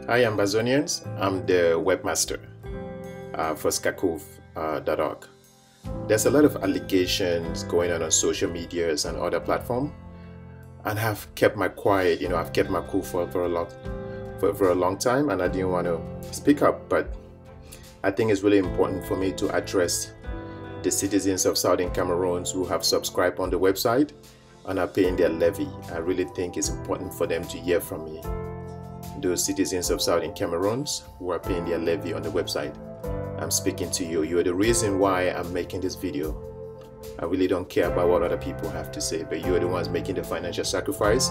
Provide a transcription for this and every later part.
Hi Ambazonians, I'm the webmaster for SCACUF.org. There's a lot of allegations going on social medias and other platforms, and I've kept my quiet. I've kept my cool for a long time, and I didn't want to speak up. But I think it's really important for me to address the citizens of Southern Cameroon who have subscribed on the website and are paying their levy. I really think it's important for them to hear from me. Those citizens of Southern Cameroon who are paying their levy on the website, I'm speaking to you. You're the reason why I'm making this video. I really don't care about what other people have to say, but you're the ones making the financial sacrifice,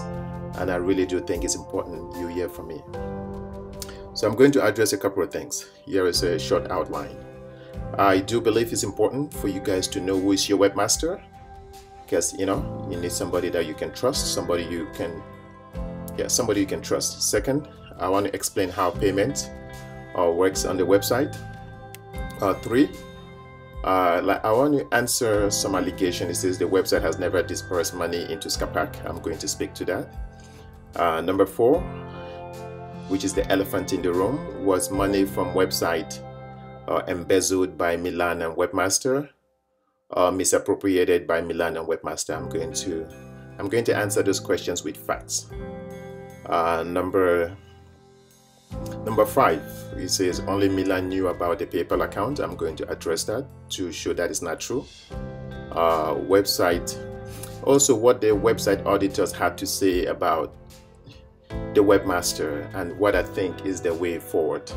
and I really do think it's important you hear from me. So I'm going to address a couple of things. Here is a short outline. I do believe it's important for you guys to know who is your webmaster, because you need somebody that you can trust, somebody you can trust. Second, I want to explain how payment works on the website. Three, I want to answer some allegation. It says the website has never disbursed money into SCACUF. I'm going to speak to that. Number 4, which is the elephant in the room, was money from website embezzled by Millan and Webmaster, misappropriated by Millan and Webmaster. I'm going to answer those questions with facts. Number 5, it says only Millan knew about the PayPal account. I'm going to address that to show that it's not true. Website, also what the website auditors had to say about the webmaster and what I think is the way forward.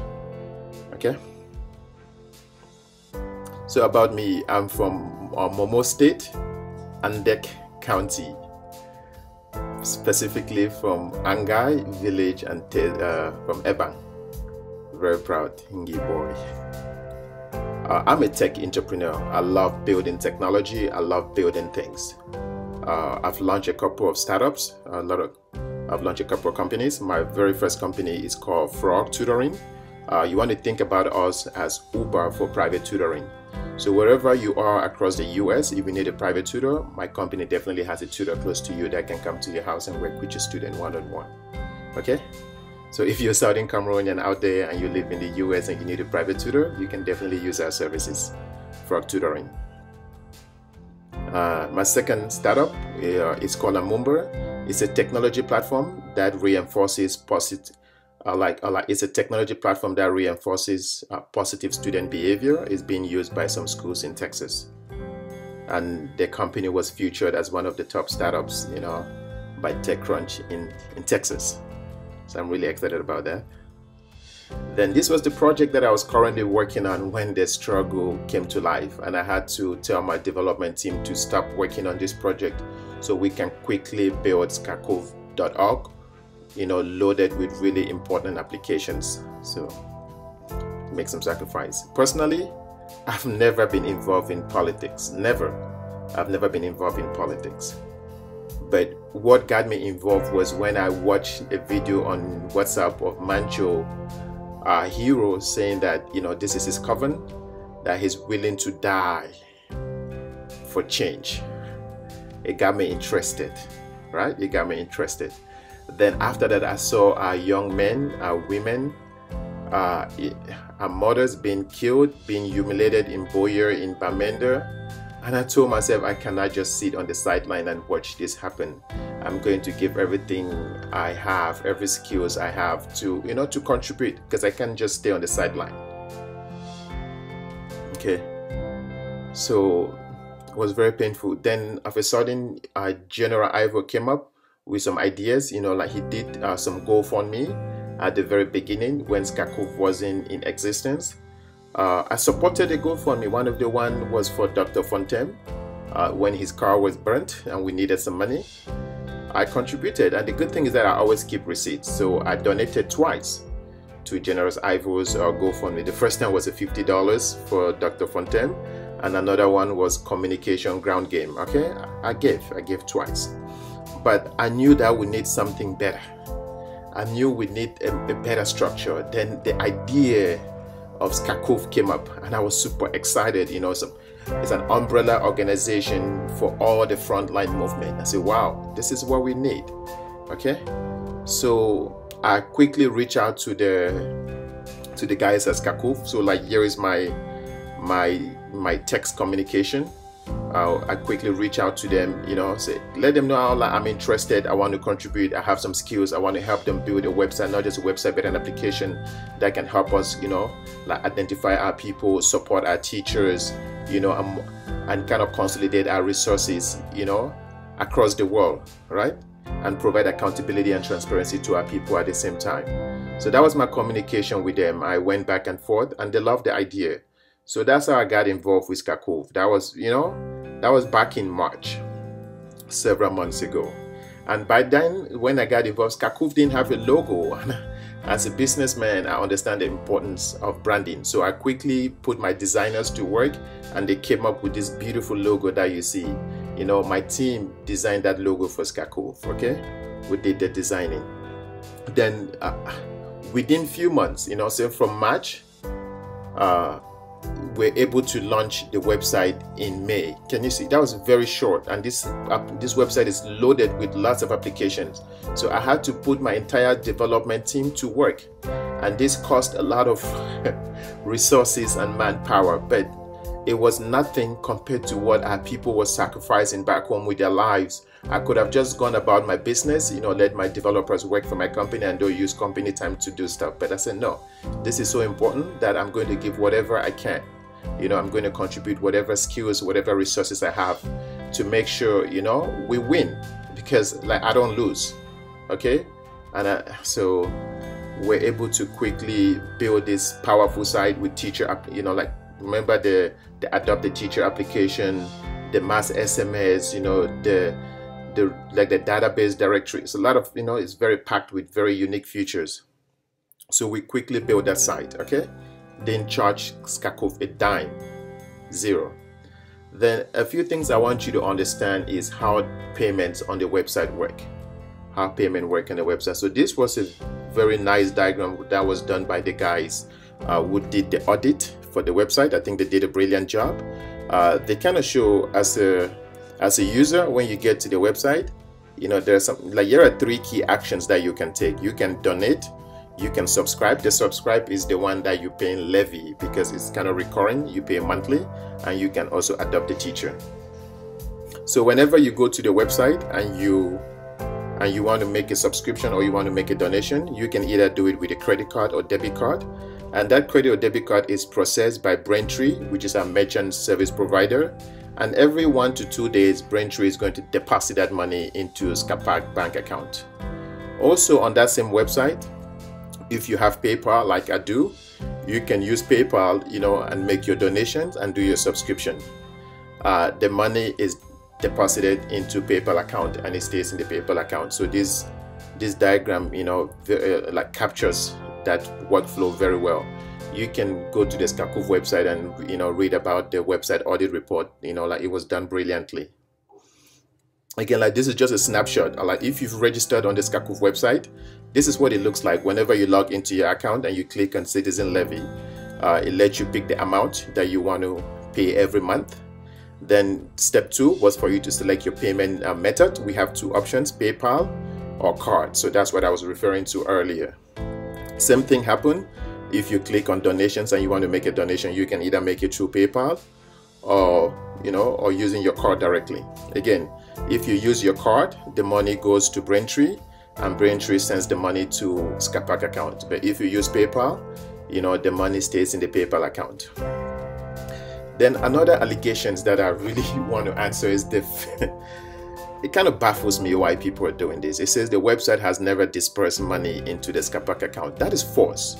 Okay. So about me, I'm from Momo State, Andek County, specifically from Angai village and from Ebang. Very proud Hingi boy. I'm a tech entrepreneur. I love building technology. I love building things. I've launched a couple of startups. I've launched a couple of companies. My very first company is called F.R.A Tutoring. You want to think about us as Uber for private tutoring. So wherever you are across the US, if you need a private tutor, my company definitely has a tutor close to you that can come to your house and work with your student one-on-one. Okay? So if you're Southern Cameroonian out there and you live in the US and you need a private tutor, you can definitely use our services for tutoring. My second startup is called Amumba. It's a technology platform that reinforces positive student behavior. Is being used by some schools in Texas, and the company was featured as one of the top startups, by TechCrunch in Texas. So I'm really excited about that. Then this was the project that I was currently working on when the struggle came to life, and I had to tell my development team to stop working on this project so we can quickly build SCACUF.org, loaded with really important applications. So make some sacrifice. Personally, I've never been involved in politics. I've never been involved in politics. But what got me involved was when I watched a video on WhatsApp of Mancho, hero, saying that this is his covenant, that he's willing to die for change. It got me interested, right? It got me interested. Then after that, I saw our young men, our women, our mothers being killed, being humiliated in Boyer, in Bamenda. And I told myself, I cannot just sit on the sideline and watch this happen. I'm going to give everything I have, every skills I have to, to contribute, because I can't just stay on the sideline. Okay. So it was very painful. Then of a sudden, General Ivor came up with some ideas, like he did some GoFundMe at the very beginning when SCACUF wasn't in existence. I supported the GoFundMe. One of the one was for Dr. Fontem when his car was burnt and we needed some money. I contributed, and the good thing is that I always keep receipts. So I donated twice to General Ivor's GoFundMe. The first time was $50 for Dr. Fontem, and another one was communication ground game. Okay, I gave twice. But I knew that we need something better. I knew we need a better structure. Then the idea of SCACUF came up, and I was super excited. It's an umbrella organization for all the frontline movement. I said, wow, this is what we need. Okay, so I quickly reach out to the guys at SCACUF. So like, here is my text communication. I quickly reach out to them, you know, say, let them know how, like, I'm interested, I want to contribute, I have some skills, I want to help them build a website, not just a website, but an application that can help us, you know, like identify our people, support our teachers, you know, and kind of consolidate our resources, you know, across the world, right? And provide accountability and transparency to our people at the same time. So that was my communication with them. I went back and forth, and they loved the idea. So that's how I got involved with SCACUF. That was, you know, that was back in March, several months ago. And by then, when I got involved, SCACUF didn't have a logo. As a businessman, I understand the importance of branding. So I quickly put my designers to work, and they came up with this beautiful logo that you see. You know, my team designed that logo for SCACUF, okay? We did the designing. Then within few months, you know, so from March, we're able to launch the website in May. Can you see? That was very short, and this website is loaded with lots of applications. So I had to put my entire development team to work, and this cost a lot of resources and manpower, but it was nothing compared to what our people were sacrificing back home with their lives. I could have just gone about my business, you know, let my developers work for my company and don't use company time to do stuff. But I said, no, this is so important that I'm going to give whatever I can. You know, I'm going to contribute whatever skills, whatever resources I have to make sure, you know, we win, because like I don't lose. Okay. And so we're able to quickly build this powerful site with teacher, you know, like remember the adopt the teacher application, the mass SMS, you know, the database directory. It's a lot of, you know, it's very packed with very unique features. So we quickly build that site. Okay. Didn't charge SCACUF a dime, zero. Then a few things I want you to understand is how payments on the website work. How payment work on the website. So this was a very nice diagram that was done by the guys who did the audit for the website. I think they did a brilliant job. They kind of show as a user, when you get to the website, you know, there's some, like, here are 3 key actions that you can take. You can donate, you can subscribe. The subscribe is the one that you pay in levy because it's kind of recurring. You pay monthly, and you can also adopt a teacher. So whenever you go to the website and you want to make a subscription or you want to make a donation, you can either do it with a credit card or debit card. And that credit or debit card is processed by Braintree, which is our merchant service provider. And every 1 to 2 days, Braintree is going to deposit that money into SCACUF bank account. Also on that same website, if you have PayPal like I do, you can use PayPal, you know, and make your donations and do your subscription. The money is deposited into PayPal account and it stays in the PayPal account. So this diagram, you know, like captures that workflow very well. You can go to the SCACUF website and, you know, read about the website audit report, you know, like it was done brilliantly. Again, like this is just a snapshot. Like if you've registered on the SCACUF website, this is what it looks like whenever you log into your account and you click on Citizen Levy. It lets you pick the amount that you want to pay every month. Then step 2 was for you to select your payment method. We have 2 options, PayPal or card. So that's what I was referring to earlier. Same thing happened if you click on donations and you want to make a donation. You can either make it through PayPal or, you know, or using your card directly. Again, if you use your card, the money goes to Braintree and Braintree sends the money to SCACUF account. But if you use PayPal, you know, the money stays in the PayPal account. Then another allegations that I really want to answer is it kind of baffles me why people are doing this. It says the website has never dispersed money into the SCACUF account. That is false.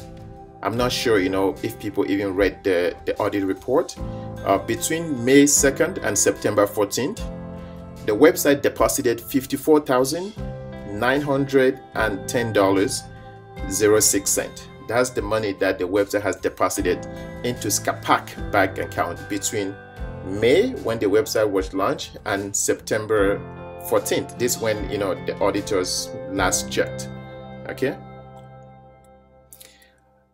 I'm not sure, you know, if people even read the audit report. Between May 2nd and September 14th, the website deposited $54,910.06. That's the money that the website has deposited into SCACUF bank account between May, when the website was launched, and September 14th. This is when, you know, the auditors last checked. Okay.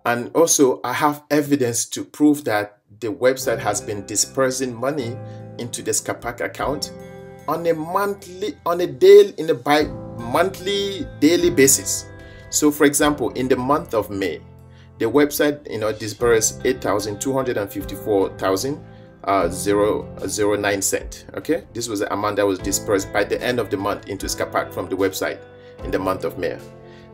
And also I have evidence to prove that the website has been dispersing money into the SCACUF account on a monthly, daily basis. So for example, in the month of May, the website dispersed 8,254,009 cents. Okay, this was the amount that was dispersed by the end of the month into SCACUF from the website in the month of May.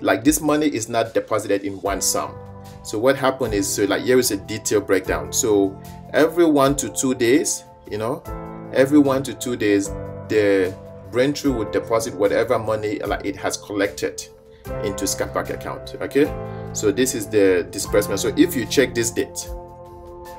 Like, this money is not deposited in one sum. So what happened is, so like, here is a detailed breakdown. So every 1 to 2 days, every 1 to 2 days, the Braintree would deposit whatever money like it has collected into SCACUF account. Okay, so this is the disbursement. So if you check this date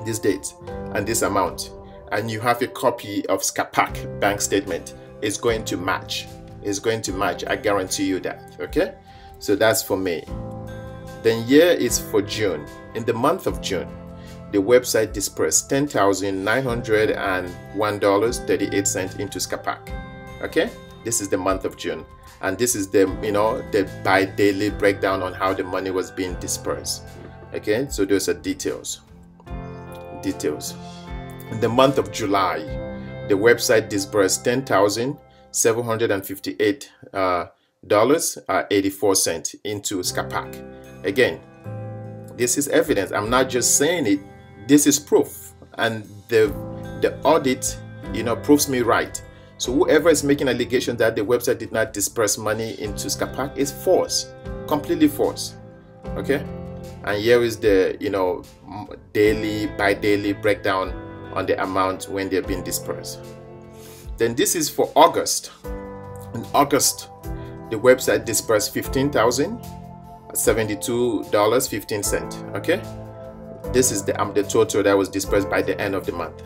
and this amount, and you have a copy of SCACUF bank statement, it's going to match. It's going to match. I guarantee you that. Okay, so that's for May. Then here is for June. In the month of June, the website dispersed $10,901.38 into SCACUF. Okay, this is the month of June, and this is the the by daily breakdown on how the money was being dispersed. Okay, so those are details. In the month of July, the website dispersed $10,758.84 into SCACUF. Again, this is evidence. I'm not just saying it. This is proof, and the audit proves me right. So whoever is making allegation that the website did not disperse money into SCACUF is false, completely false. Okay, and here is the daily by daily breakdown on the amount when they're being dispersed. Then this is for August. In August, the website dispersed $15,072.15. Okay, this is the total that was dispersed by the end of the month.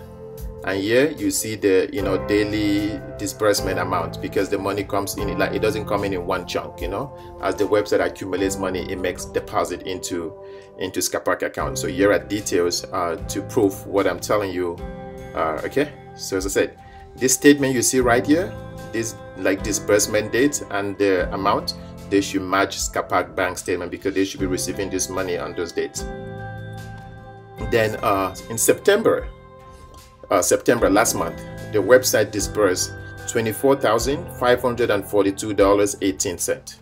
And here you see the daily disbursement amount, because the money comes in, like, it doesn't come in one chunk. As the website accumulates money, it makes deposit into SCACUF account. So here are details to prove what I'm telling you. Okay, so as I said, this statement you see right here, this like disbursement date and the amount, they should match SCACUF bank statement, because they should be receiving this money on those dates. Then in September last month, the website dispersed $24,542.18.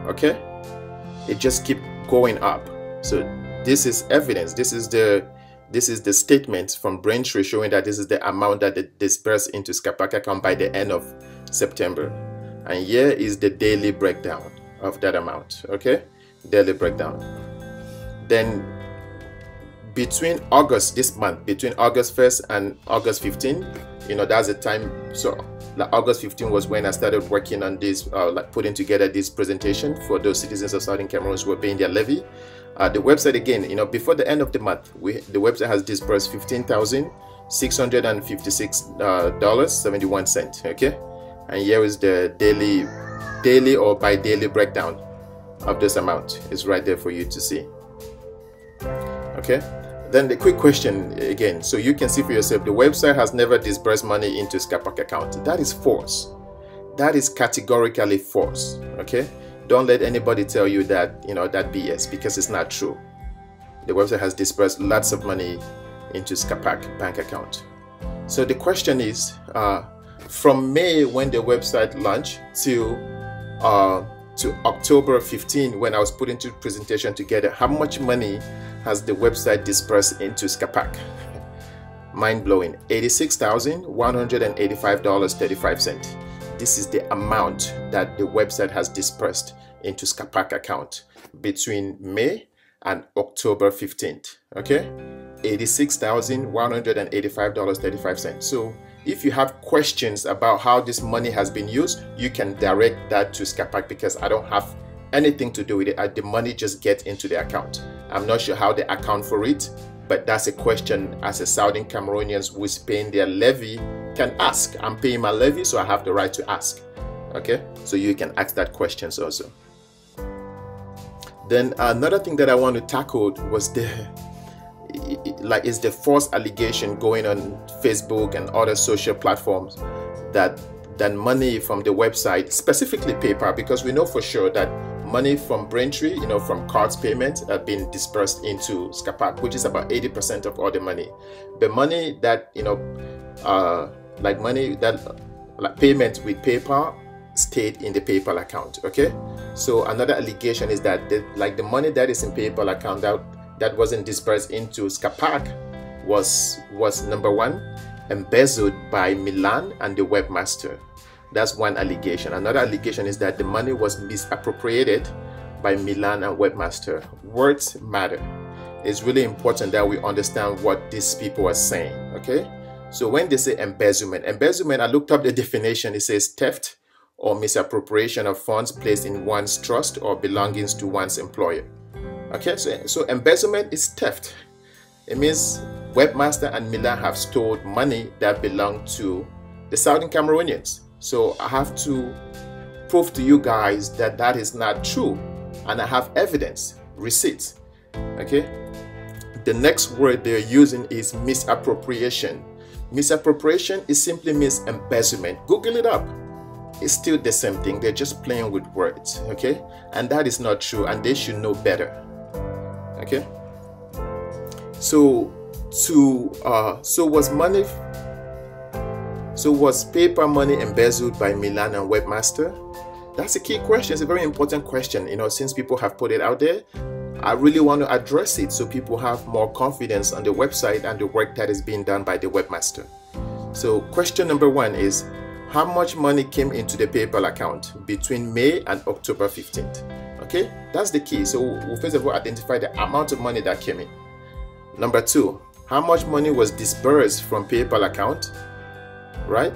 Okay, it just keep going up. So this is evidence. This is the statement from Braintree showing that this is the amount that they dispersed into SCACUF account by the end of September. And here is the daily breakdown of that amount. Okay, daily breakdown. Then between August, this month, between August 1st and August 15th, that's the time. So like August 15th was when I started working on this, like putting together this presentation for those citizens of Southern Cameroon who were paying their levy. The website, again, before the end of the month, the website has dispersed $15,656.71. Okay, and here is the daily or by daily breakdown of this amount. It's right there for you to see. Okay, then the quick question again, so you can see for yourself, the website has never disbursed money into SCACUF account. That is false. That is categorically false. Okay, don't let anybody tell you that that BS, because it's not true. The website has dispersed lots of money into SCACUF bank account. So the question is, from May, when the website launched, to October 15, when I was putting the presentation together, how much money has the website dispersed into SCACUF? Mind-blowing. $86,185.35. This is the amount that the website has dispersed into SCACUF account between May and October 15th. Okay, $86,185.35. So if you have questions about how this money has been used, you can direct that to SCACUF, because I don't have anything to do with it. The money just gets into the account. I'm not sure how they account for it, but that's a question as a Southern Cameroonians who is paying their levy can ask. I'm paying my levy, so I have the right to ask. Okay, so you can ask that questions also. Then another thing that I want to tackle was the false allegation going on Facebook and other social platforms that money from the website, specifically PayPal, because we know for sure that money from Braintree, from cards payments, have been dispersed into SCACUF, which is about 80% of all the money. The money that like payment with PayPal stayed in the PayPal account. Okay, so another allegation is that the money that is in PayPal account that wasn't dispersed into SCACUF was number one, embezzled by Millan and the Webmaster. That's one allegation. Another allegation is that the money was misappropriated by Millan and Webmaster. Words matter. It's really important that we understand what these people are saying. Okay, so when they say embezzlement, I looked up the definition. It says theft or misappropriation of funds placed in one's trust or belongings to one's employer. Okay, so embezzlement is theft. It means Webmaster and Millan have stolen money that belonged to the Southern Cameroonians. So I have to prove to you guys that that is not true, and I have evidence, receipts. Okay, the next word they're using is misappropriation. Misappropriation is simply means embezzlement. Google it up. It's still the same thing. They're just playing with words. Okay, and that is not true, and they should know better. Okay, so was paper money embezzled by Millan and Webmaster? That's a key question. It's a very important question. You know, since people have put it out there, I really want to address it so people have more confidence on the website and the work that is being done by the Webmaster. So question number one is, how much money came into the PayPal account between May and October 15th? Okay, that's the key. So we'll first of all identify the amount of money that came in. Number two, how much money was disbursed from PayPal account, right?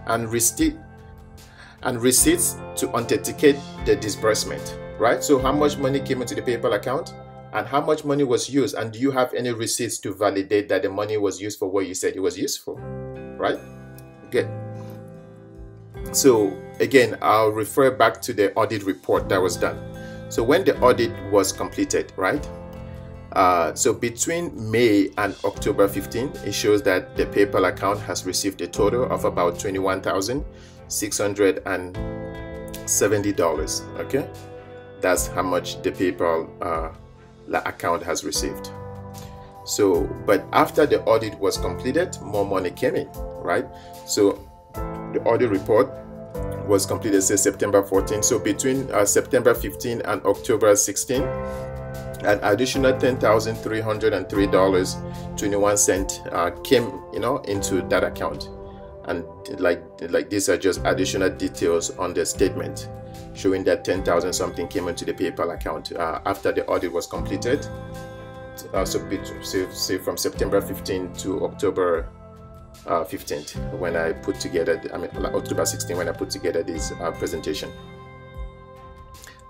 And receipts to authenticate the disbursement, right? So how much money came into the PayPal account and how much money was used, and do you have any receipts to validate that the money was used for what you said it was used for, right? Good. So again, I'll refer back to the audit report that was done. So when the audit was completed, right? So between May and October 15, it shows that the PayPal account has received a total of about $21,670. Okay, that's how much the PayPal account has received. So, but after the audit was completed, more money came in, right? So the audit report was completed, say September 14. So between September 15 and October 16, an additional $10,303.21 came, into that account. And like these are just additional details on the statement showing that 10,000 something came into the PayPal account after the audit was completed. So say from September 15 to October 15th when I put together, October 16 when I put together this presentation.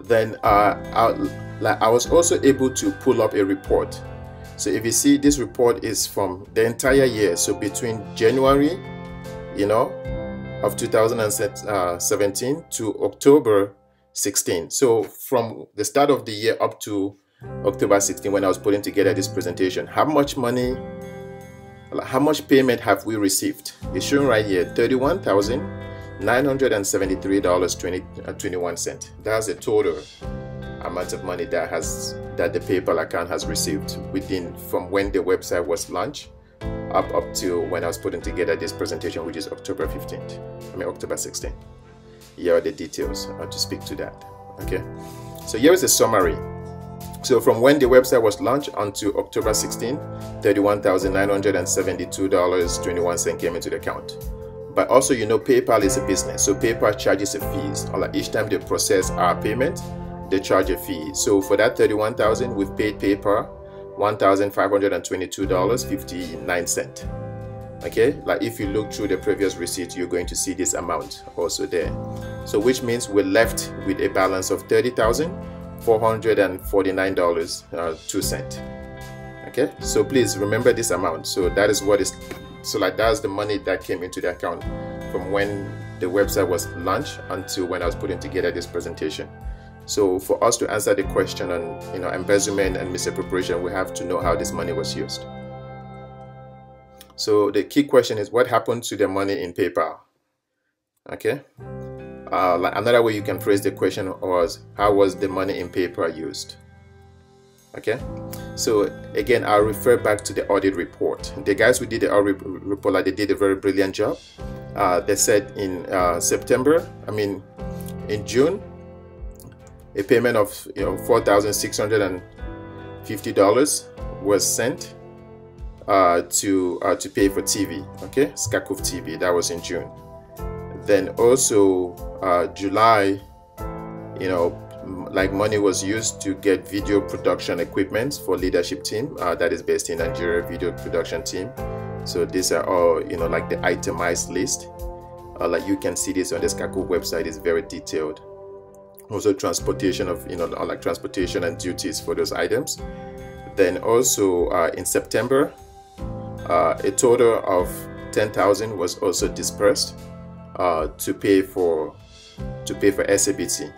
Then I was also able to pull up a report. So if you see, this report is from the entire year. So between January, of 2017 to October 16. So from the start of the year up to October 16, when I was putting together this presentation, how much payment have we received? It's shown right here, $31,973.21. That's the total amount of money that the PayPal account has received from when the website was launched up to when I was putting together this presentation, which is October 16th. Here are the details to speak to that. Okay, so here is a summary. So from when the website was launched until October 16, $31,972.21 came into the account. But also, PayPal is a business, so PayPal charges a fees. Each time they process our payment, they charge a fee. So for that $31,000, we've paid PayPal $1,522.59. Okay, like if you look through the previous receipt, you're going to see this amount also there. So which means we're left with a balance of $30,449.02. Okay, so please remember this amount. So that is what is, that's the money that came into the account from when the website was launched until when I was putting together this presentation. So for us to answer the question on embezzlement and misappropriation, we have to know how this money was used. So the key question is, what happened to the money in PayPal? Okay, another way you can phrase the question was, how was the money in PayPal used? Okay, so again, I'll refer back to the audit report. The guys who did the audit report, they did a very brilliant job. They said in in June, a payment of $4,650 was sent to pay for TV. Okay, SCACUF TV. That was in June. Then also July, like money was used to get video production equipment for leadership team that is based in Nigeria, video production team. So these are all like the itemized list. Like you can see this on the SCACUF website, is very detailed. Also transportation of like transportation and duties for those items. Then also in September, a total of $10,000 was also dispersed to pay for SABC,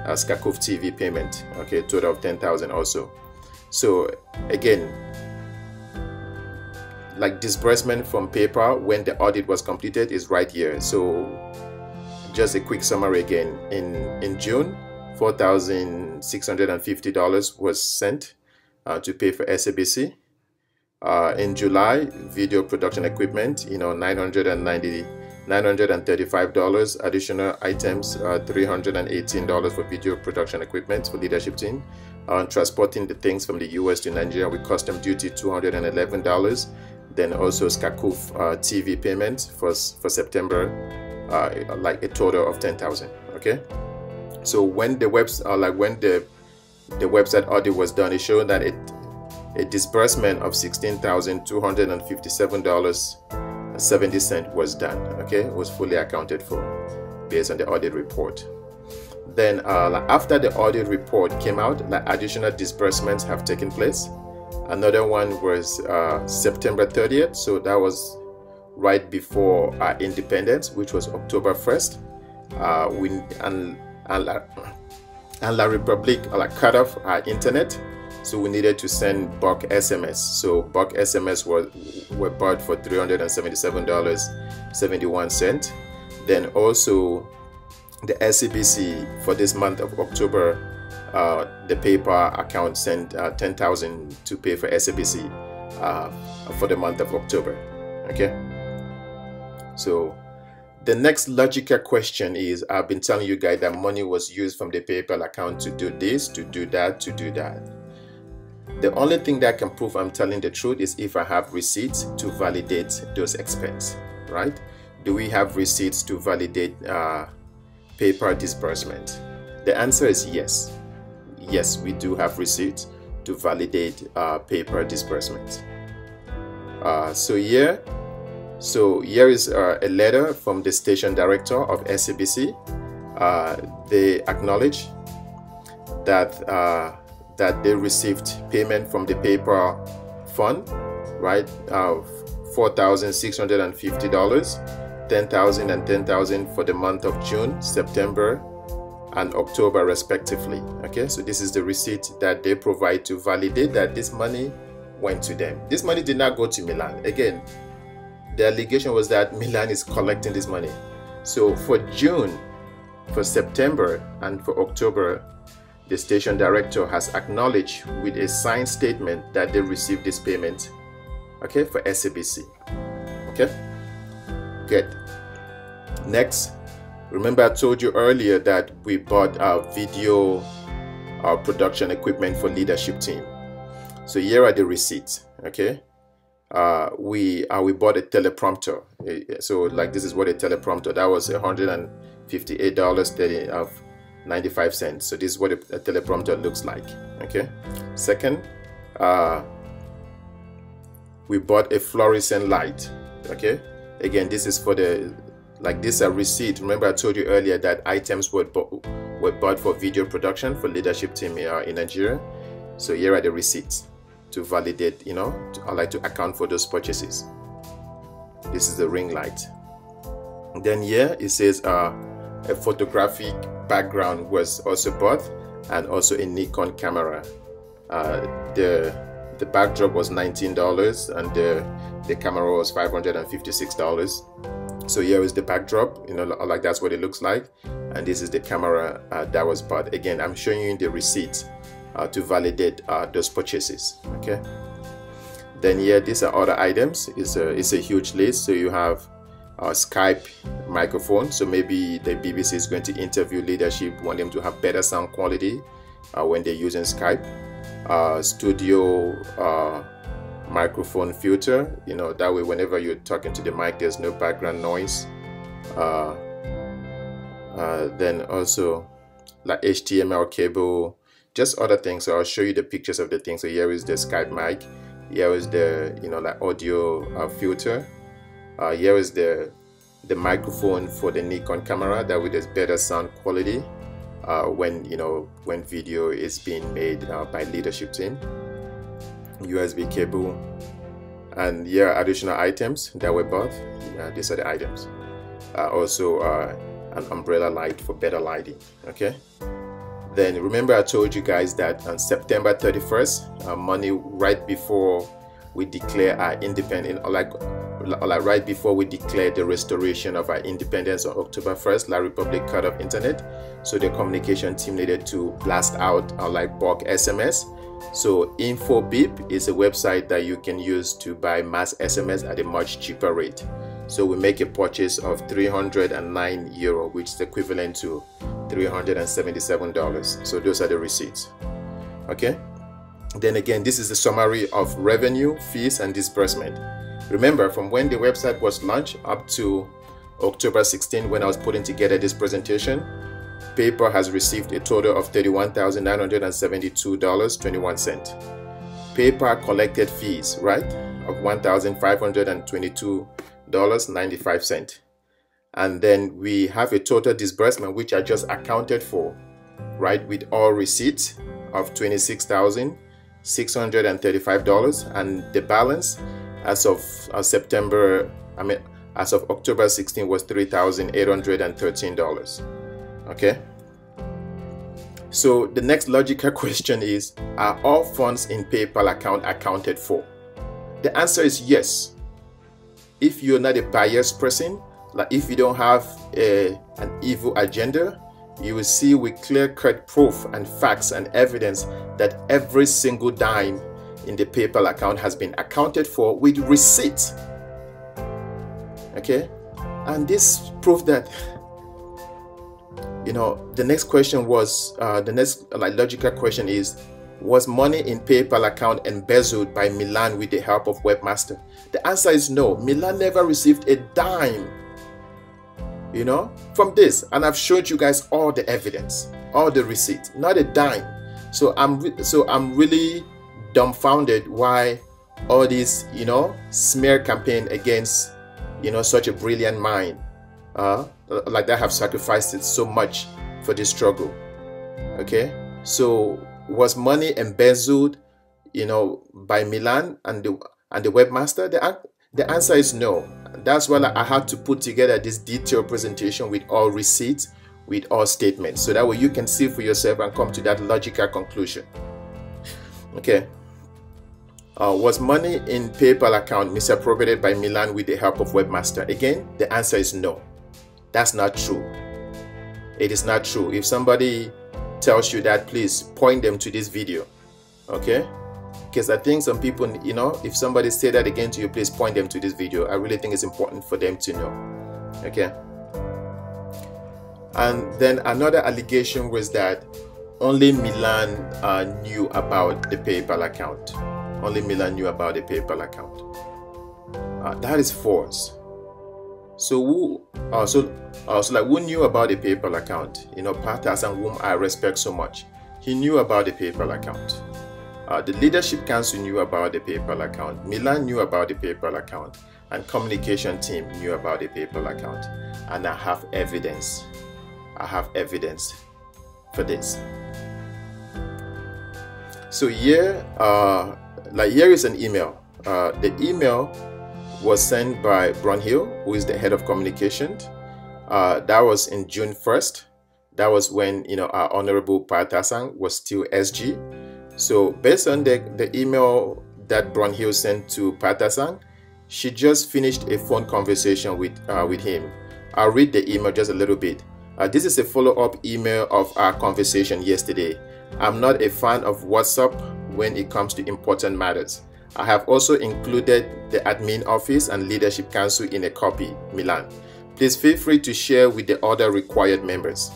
SCACUF TV payment. Okay, total of $10,000 also. So again, like disbursement from PayPal when the audit was completed is right here. So just a quick summary again. In June, $4,650 was sent to pay for SABC. In July, video production equipment, $935. Additional items, $318 for video production equipment for leadership team. Transporting the things from the US to Nigeria with custom duty, $211. Then also SCACUF TV payment for September, like a total of $10,000. Okay, so when the website audit was done, it showed that a disbursement of $16,257.70 was done. Okay, it was fully accounted for based on the audit report. Then after the audit report came out, like additional disbursements have taken place. Another one was September 30th, so that was right before independence, which was October 1st. And La Republique cut off our internet, so we needed to send bulk SMS. So bulk SMS were bought for $377.71. Then also the SCBC for this month of October, the PayPal account sent $10,000 to pay for SCBC for the month of October. Okay, so the next logical question is, I've been telling you guys that money was used from the PayPal account to do this, to do that, to do that. The only thing that can prove I'm telling the truth is if I have receipts to validate those expenses, right? Do we have receipts to validate PayPal disbursement? The answer is yes. Yes, we do have receipts to validate PayPal disbursement. So here is a letter from the station director of SCBC. They acknowledge that they received payment from the PayPal fund, right? $4,650, $10,000 and $10,000 for the month of June, September, and October respectively. Okay, so this is the receipt that they provide to validate that this money went to them. This money did not go to Millan. Again, the allegation was that Millan is collecting this money. So for June, for September, and for October, the station director has acknowledged with a signed statement that they received this payment, okay, for SCBC. Okay, good. Next, remember I told you earlier that we bought our video production equipment for leadership team. So here are the receipts. Okay, we bought a teleprompter. So like this is what a teleprompter, that was $158.95. So this is what a teleprompter looks like. Okay, second, we bought a fluorescent light. Okay, again, this is for the, like this a receipt. Remember I told you earlier that items were bought for video production for leadership team in Nigeria. So here are the receipts to validate, to account for those purchases. This is the ring light. Then here it says a photographic background was also bought, and also a Nikon camera. The backdrop was $19 and the camera was $556. So here is the backdrop, like that's what it looks like, and this is the camera that was bought. Again, I'm showing you the receipts to validate those purchases. Okay, then here these are other items. It's a huge list. So you have Skype microphone. So maybe the BBC is going to interview leadership, want them to have better sound quality when they're using Skype. Studio microphone filter, that way whenever you're talking to the mic, there's no background noise. Then also like HTML cable, just other things. So I'll show you the pictures of the things. So here is the Skype mic, here is the like audio filter, here is the microphone for the Nikon camera, that way there's better sound quality when video is being made by leadership team. USB cable, and here are additional items that were bought. These are the items. Also an umbrella light for better lighting. Okay, then remember I told you guys that on September 31st, money right before we declare our independence, or like right before we declare the restoration of our independence on October 1st, La Republic cut off internet. So the communication team needed to blast out like bulk SMS. So InfoBeep is a website that you can use to buy mass SMS at a much cheaper rate. So we make a purchase of €309, which is equivalent to $377. So those are the receipts. Okay. Then again, this is the summary of revenue, fees, and disbursement. Remember, from when the website was launched up to October 16, when I was putting together this presentation, PayPal has received a total of $31,972.21. PayPal collected fees, right, of $1,522.95. And then we have a total disbursement, which I just accounted for, right, with all receipts of $26,635, and the balance as of as of October 16 was $3,813. Okay, so the next logical question is, are all funds in PayPal account accounted for? The answer is yes. If you're not a biased person, like if you don't have an evil agenda, you will see with clear-cut proof and facts and evidence that every single dime in the PayPal account has been accounted for with receipts. Okay, and this proved that, the next question was, the next logical question is, was money in PayPal account embezzled by Millan with the help of Webmaster? The answer is no. Millan never received a dime, from this, and I've showed you guys all the evidence, all the receipts, not a dime. So I'm really dumbfounded why all this, smear campaign against, such a brilliant mind, like that, have sacrificed it so much for this struggle. Okay, so was money embezzled, by Millan and the Webmaster? The answer is no. That's why I had to put together this detailed presentation with all receipts, with all statements, so that way you can see for yourself and come to that logical conclusion. Okay. Was money in PayPal account misappropriated by Millan with the help of Webmaster? Again, the answer is no. That's not true. It is not true. If somebody tells you that, please point them to this video. Okay? Because I think some people, if somebody say that again to you, please point them to this video. I really think it's important for them to know. Okay? And then another allegation was that only Millan knew about the PayPal account. Only Millan knew about the PayPal account. That is false. So who knew about the PayPal account? Pat Hassan, whom I respect so much, he knew about the PayPal account. The Leadership Council knew about the PayPal account. Millan knew about the PayPal account, and communication team knew about the PayPal account. And I have evidence. I have evidence for this. So here, here is an email. The email was sent by Brunhill, who is the head of communication. That was in June 1st. That was when our Honorable Pat Hassan was still SG. So based on the email that Brunhill sent to Pat Hassan, she just finished a phone conversation with him. I'll read the email just a little bit. This is a follow-up email of our conversation yesterday. I'm not a fan of WhatsApp when it comes to important matters. I have also included the admin office and leadership council in a copy, Millan. Please feel free to share with the other required members.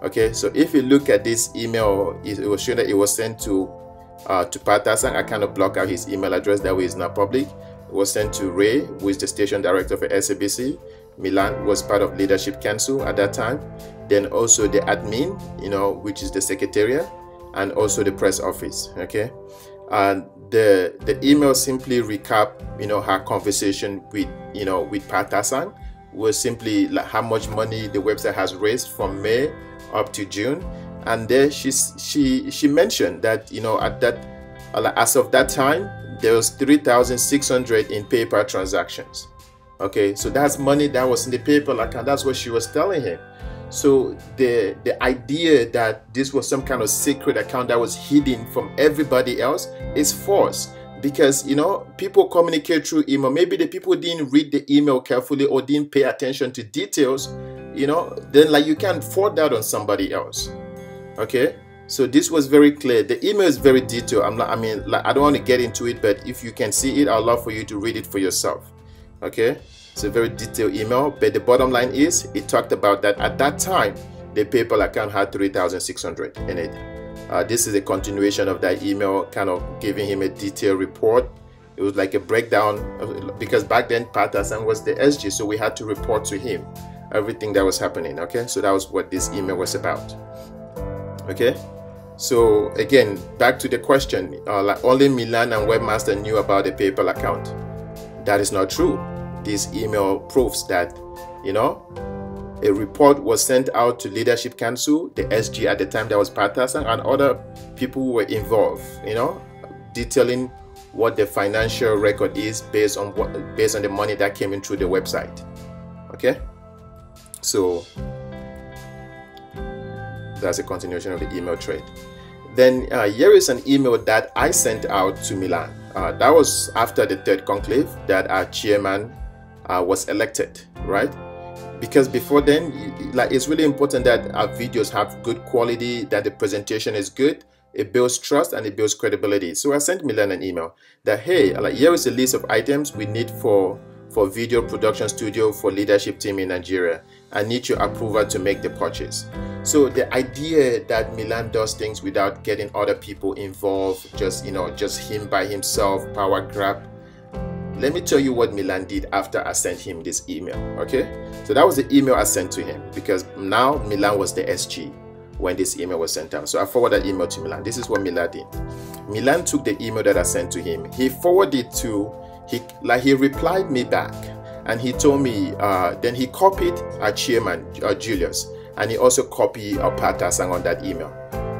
Okay, so if you look at this email, it was shown that it was sent to Pat Hassan. I kind of block out his email address, that way it's not public. It was sent to Ray, who is the station director for SABC. Millan was part of leadership council at that time. Then also the admin, which is the secretariat, and also the press office. Okay, and the email simply recap, her conversation with Pat Hassan, was simply like how much money the website has raised from May up to June. And there she mentioned that at that, as of that time, there was 3,600 in PayPal transactions. Okay, so that's money that was in the PayPal account. That's what she was telling him. So the idea that this was some kind of secret account that was hidden from everybody else is false, because people communicate through email. Maybe the people didn't read the email carefully or didn't pay attention to details, then like you can't forward that on somebody else. Okay, so this was very clear. The email is very detailed. I don't want to get into it, but if you can see it, I'd love for you to read it for yourself. Okay, it's a very detailed email, but the bottom line is it talked about that at that time the PayPal account had 3,600 in it. This is a continuation of that email, kind of giving him a detailed report. It was like a breakdown, because back then Pat Hassan was the SG, so we had to report to him everything that was happening. Okay, so that was what this email was about. Okay, so again, back to the question, like only Millan and Webmaster knew about the PayPal account. That is not true. This email proves that, a report was sent out to Leadership Council, the SG at the time, that was Pat Hassan, and other people who were involved, detailing what the financial record is based on the money that came in through the website. Okay, so that's a continuation of the email thread. Then here is an email that I sent out to Millan. That was after the third conclave that our chairman was elected, right? Because before then, it's really important that our videos have good quality, that the presentation is good. It builds trust and it builds credibility. So I sent Millan an email that, hey, here is a list of items we need for video production studio for leadership team in Nigeria. I need your approval to make the purchase. So the idea that Millan does things without getting other people involved, just him by himself, power grab. Let me tell you what Millan did after I sent him this email. Okay, so that was the email I sent to him, because now Millan was the SG when this email was sent out. So I forwarded that email to Millan. This is what Millan did. Millan took the email that I sent to him. He forwarded it to, he replied me back, and he told me, then he copied our chairman, Julius, and he also copied Pat Hassan on that email.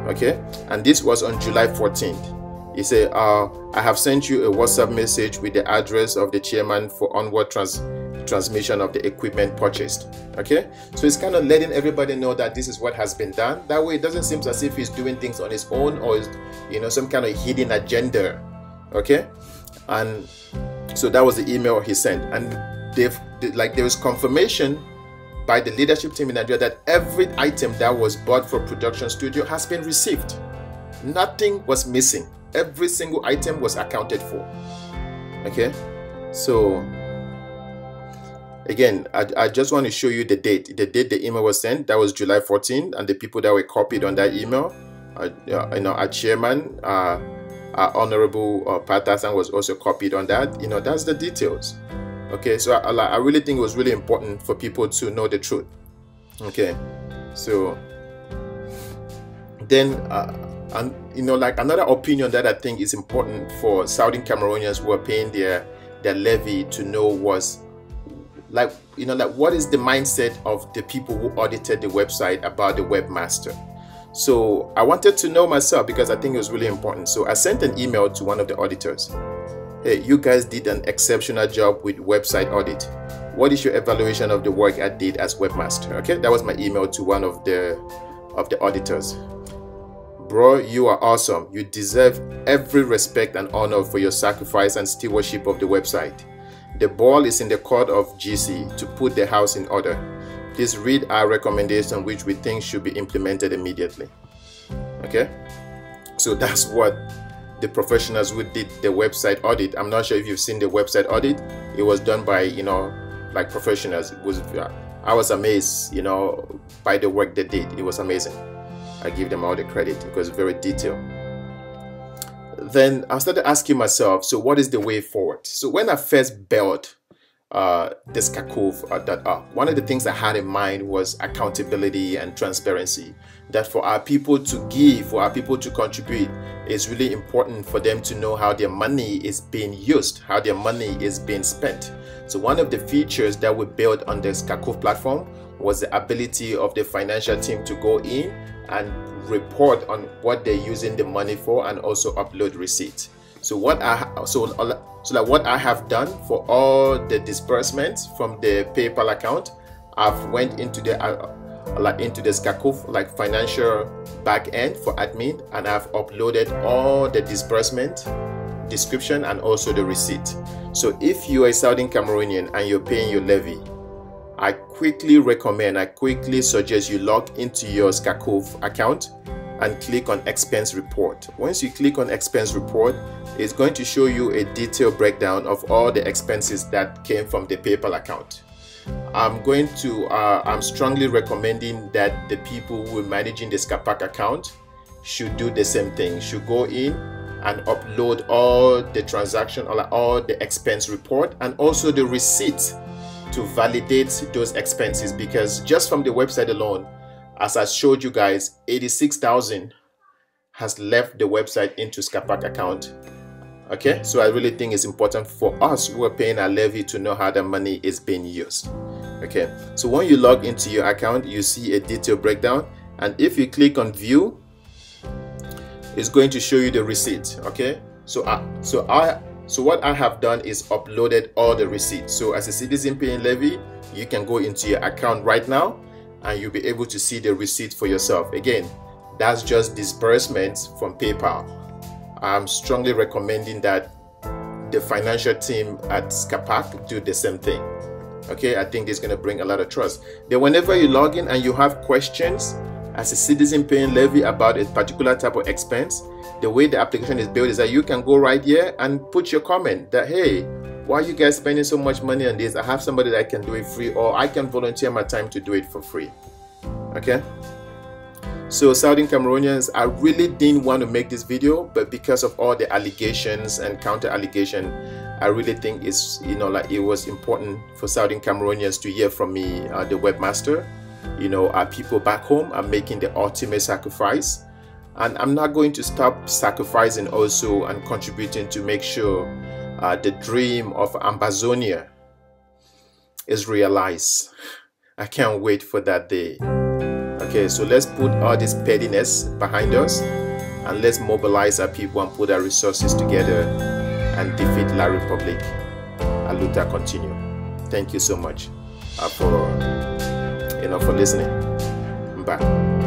Okay, and this was on July 14th. He said, I have sent you a WhatsApp message with the address of the chairman for onward transmission of the equipment purchased. Okay, so it's kind of letting everybody know that this is what has been done. That way it doesn't seem as if he's doing things on his own, or some kind of hidden agenda. Okay, and so that was the email he sent, and there was confirmation by the leadership team in Nigeria that every item that was bought for production studio has been received. Nothing was missing. Every single item was accounted for. Okay, so again, I just want to show you the date the email was sent. That was July 14th, and the people that were copied on that email, our chairman, our honorable Pat Hassan was also copied on that. That's the details. Okay, so I really think it was really important for people to know the truth. Okay, so then and another opinion that I think is important for Saudi Cameroonians who are paying their levy to know was what is the mindset of the people who audited the website about the Webmaster. So I wanted to know myself, because I think it was really important. So I sent an email to one of the auditors. Hey, you guys did an exceptional job with website audit. What is your evaluation of the work I did as Webmaster? Okay, that was my email to one of the auditors. Bro, you are awesome. You deserve every respect and honor for your sacrifice and stewardship of the website. The ball is in the court of GC to put the house in order. Please read our recommendation, which we think should be implemented immediately. Okay, so that's what the professionals who did the website audit. I'm not sure if you've seen the website audit. It was done by, you know, like professionals. It was, I was amazed, you know, by the work they did. It was amazing. I give them all the credit because it's very detailed. Then I started asking myself, so what is the way forward? So when I first built the SCACUF.org, one of the things I had in mind was accountability and transparency. That for our people to give, for our people to contribute, it's really important for them to know how their money is being used, how their money is being spent. So one of the features that we built on the SCACUF platform was the ability of the financial team to go in and report on what they're using the money for and also upload receipts. So what I have done for all the disbursements from the PayPal account, I've went into the SCACUF like financial back end for admin, and I've uploaded all the disbursement description and also the receipt. So if you are a Southern Cameroonian and you're paying your levy, I quickly suggest you log into your SCACUF account and click on expense report. Once you click on expense report, it's going to show you a detailed breakdown of all the expenses that came from the PayPal account. I'm strongly recommending that the people who are managing the SCAPAC account should do the same thing, should go in and upload all the transaction, all the expense report and also the receipts to validate those expenses, because just from the website alone, as I showed you guys, 86,000 has left the website into SCAPAC account. Okay, so I really think it's important for us who are paying our levy to know how the money is being used. Okay, so when you log into your account, you see a detailed breakdown, and if you click on view, it's going to show you the receipt. Okay, so what I have done is uploaded all the receipts. So as a citizen paying levy, you can go into your account right now and you'll be able to see the receipt for yourself. Again, that's just disbursements from PayPal. I'm strongly recommending that the financial team at SCAPAC do the same thing. Okay, I think this is going to bring a lot of trust. Then whenever you log in and you have questions as a citizen paying levy about a particular type of expense, the way the application is built is that you can go right here and put your comment that, hey, why are you guys spending so much money on this? I have somebody that can do it free, or I can volunteer my time to do it for free. Okay, so Southern Cameroonians, I really didn't want to make this video, but because of all the allegations and counter allegation, I really think it's, you know, like it was important for Southern Cameroonians to hear from me, the webmaster. You know, our people back home are making the ultimate sacrifice, and I'm not going to stop sacrificing also and contributing to make sure the dream of Ambazonia is realized. I can't wait for that day. Okay, so let's put all this pettiness behind us and let's mobilize our people and put our resources together and defeat La Republic. Aluta continue. Thank you so much for listening. Bye.